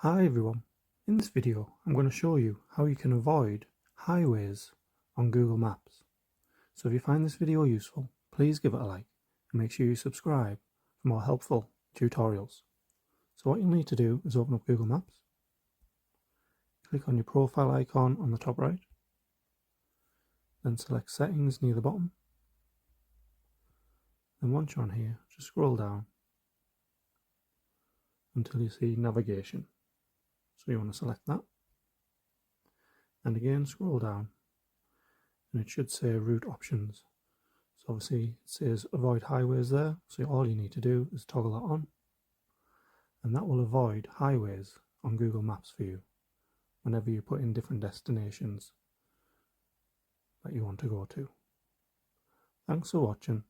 Hi everyone, in this video I'm going to show you how you can avoid highways on Google Maps. So if you find this video useful, please give it a like and make sure you subscribe for more helpful tutorials. So what you'll need to do is open up Google Maps, click on your profile icon on the top right, then select settings near the bottom. Then once you're on here, just scroll down until you see navigation. So you want to select that. And again scroll down and it should say route options. So obviously it says avoid highways there, so all you need to do is toggle that on and that will avoid highways on Google Maps for you whenever you put in different destinations that you want to go to. Thanks for watching.